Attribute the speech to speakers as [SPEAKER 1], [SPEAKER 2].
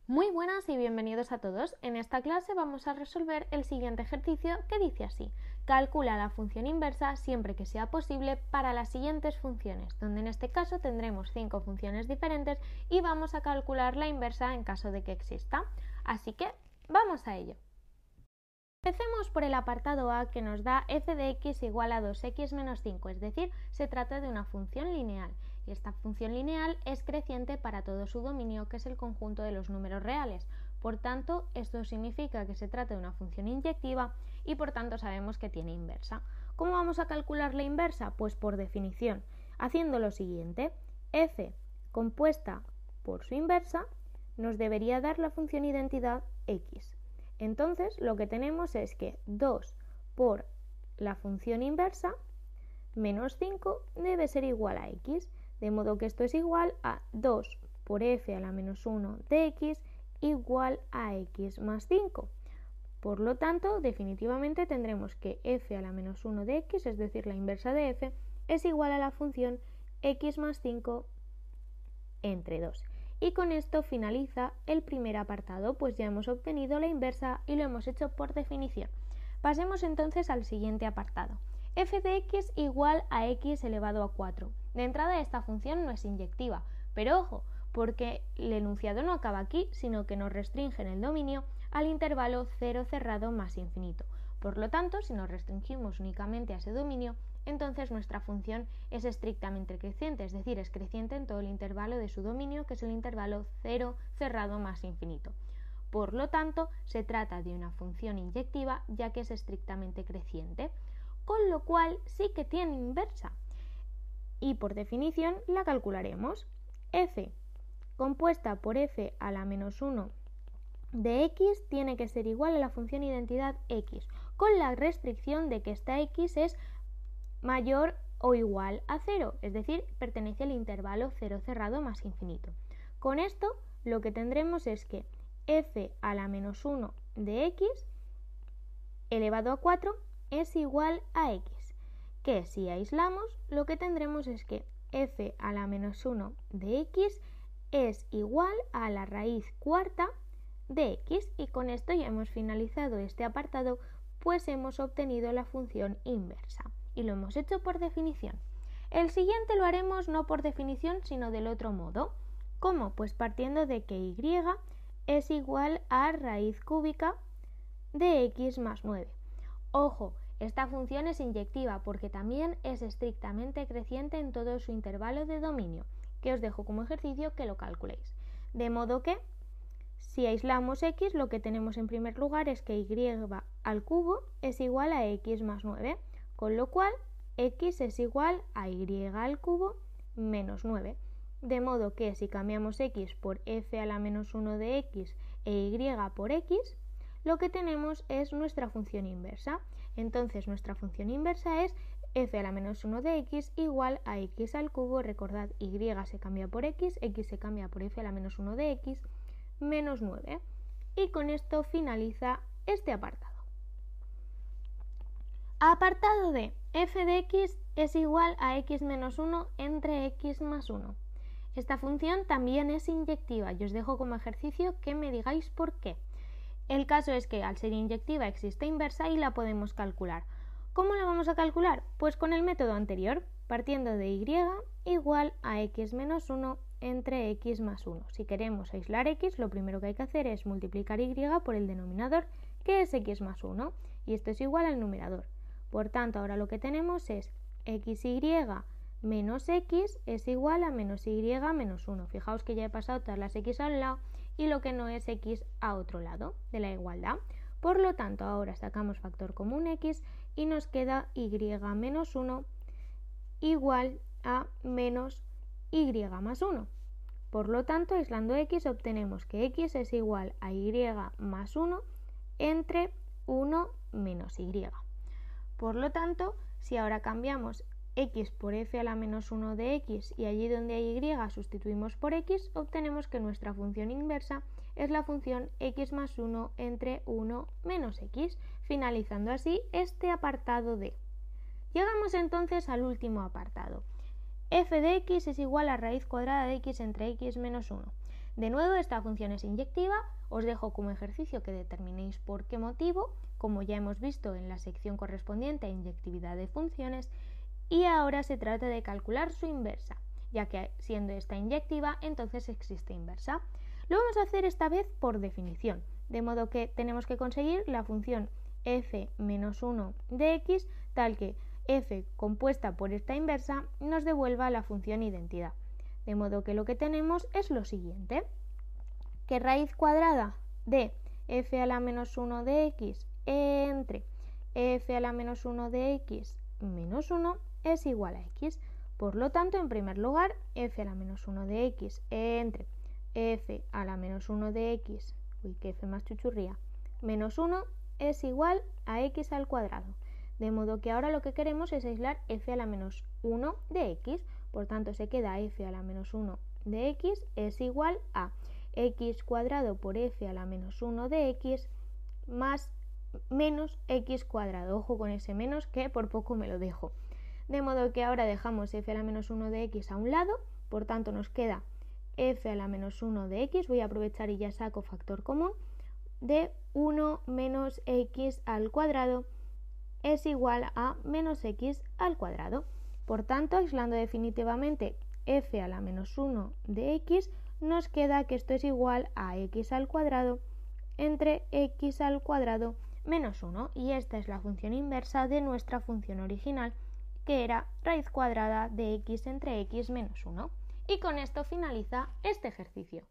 [SPEAKER 1] Muy buenas y bienvenidos a todos. En esta clase vamos a resolver el siguiente ejercicio que dice así: calcula la función inversa siempre que sea posible para las siguientes funciones, donde en este caso tendremos 5 funciones diferentes y vamos a calcular la inversa en caso de que exista. Así que vamos a ello. Empecemos por el apartado A, que nos da f de x igual a 2x menos 5, es decir, se trata de una función lineal. Y esta función lineal es creciente para todo su dominio, que es el conjunto de los números reales. Por tanto, esto significa que se trata de una función inyectiva y por tanto sabemos que tiene inversa. ¿Cómo vamos a calcular la inversa? Pues por definición, haciendo lo siguiente: f compuesta por su inversa nos debería dar la función identidad x. Entonces lo que tenemos es que 2 por la función inversa menos 5 debe ser igual a x, de modo que esto es igual a 2 por f a la menos 1 de x igual a x más 5. Por lo tanto, definitivamente tendremos que f a la menos 1 de x, es decir, la inversa de f, es igual a la función x más 5 entre 2. Y con esto finaliza el primer apartado, pues ya hemos obtenido la inversa y lo hemos hecho por definición. Pasemos entonces al siguiente apartado. F de x igual a x elevado a 4. De entrada, esta función no es inyectiva, pero ojo, porque el enunciado no acaba aquí, sino que nos restringe en el dominio al intervalo 0 cerrado más infinito. Por lo tanto, si nos restringimos únicamente a ese dominio, entonces nuestra función es estrictamente creciente, es decir, es creciente en todo el intervalo de su dominio, que es el intervalo 0 cerrado más infinito. Por lo tanto, se trata de una función inyectiva, ya que es estrictamente creciente, con lo cual sí que tiene inversa. Y por definición la calcularemos. F compuesta por f a la menos 1 de x tiene que ser igual a la función identidad x, con la restricción de que esta x es mayor o igual a 0, es decir, pertenece al intervalo 0 cerrado más infinito. Con esto lo que tendremos es que f a la menos 1 de x elevado a 4 es igual a x, que si aislamos lo que tendremos es que f a la menos 1 de x es igual a la raíz cuarta de x, y con esto ya hemos finalizado este apartado, pues hemos obtenido la función inversa y lo hemos hecho por definición. El siguiente lo haremos no por definición, sino del otro modo. ¿Cómo? Pues partiendo de que y es igual a raíz cúbica de x más 9. Ojo, esta función es inyectiva porque también es estrictamente creciente en todo su intervalo de dominio, que os dejo como ejercicio que lo calculéis. De modo que, si aislamos x, lo que tenemos en primer lugar es que y al cubo es igual a x más 9, con lo cual x es igual a y al cubo menos 9. De modo que si cambiamos x por f a la menos 1 de x e y por x, lo que tenemos es nuestra función inversa. Entonces nuestra función inversa es f a la menos 1 de x igual a x al cubo, recordad, y se cambia por x se cambia por f a la menos 1 de x, menos 9. Y con esto finaliza este apartado. Apartado de f de x es igual a x menos 1 entre x más 1. Esta función también es inyectiva y os dejo como ejercicio que me digáis por qué. El caso es que al ser inyectiva existe inversa y la podemos calcular. ¿Cómo la vamos a calcular? Pues con el método anterior, partiendo de y igual a x menos 1 entre x más 1. Si queremos aislar x, lo primero que hay que hacer es multiplicar y por el denominador, que es x más 1, y esto es igual al numerador. Por tanto, ahora lo que tenemos es xy menos x es igual a menos y menos 1. Fijaos que ya he pasado todas las x a un lado y lo que no es x a otro lado de la igualdad. Por lo tanto, ahora sacamos factor común x y nos queda y menos 1 igual a menos y más 1. Por lo tanto, aislando x obtenemos que x es igual a y más 1 entre 1 menos y. Por lo tanto, si ahora cambiamos x por f a la menos 1 de x y allí donde hay y sustituimos por x, obtenemos que nuestra función inversa es la función x más 1 entre 1 menos x, finalizando así este apartado D. Llegamos entonces al último apartado. F de x es igual a raíz cuadrada de x entre x menos 1. De nuevo, esta función es inyectiva. Os dejo como ejercicio que determinéis por qué motivo, como ya hemos visto en la sección correspondiente a inyectividad de funciones, y ahora se trata de calcular su inversa, ya que siendo esta inyectiva, entonces existe inversa. Lo vamos a hacer esta vez por definición, de modo que tenemos que conseguir la función f menos 1 de x, tal que f compuesta por esta inversa nos devuelva la función identidad. De modo que lo que tenemos es lo siguiente, que raíz cuadrada de f a la menos 1 de x entre f a la menos 1 de x menos 1 es igual a x. Por lo tanto, en primer lugar, f a la menos 1 de x entre f a la menos 1 de x, que f más chuchurría, menos 1 es igual a x al cuadrado. De modo que ahora lo que queremos es aislar f a la menos 1 de x. Por tanto, se queda f a la menos 1 de x es igual a x cuadrado por f a la menos 1 de x más menos x cuadrado. Ojo con ese menos, que por poco me lo dejo. De modo que ahora dejamos f a la menos 1 de x a un lado. Por tanto, nos queda f a la menos 1 de x. Voy a aprovechar y ya saco factor común. De 1 menos x al cuadrado es igual a menos x al cuadrado. Por tanto, aislando definitivamente f a la menos 1 de x, nos queda que esto es igual a x al cuadrado entre x al cuadrado menos 1. Y esta es la función inversa de nuestra función original, que era raíz cuadrada de x entre x menos 1. Y con esto finaliza este ejercicio.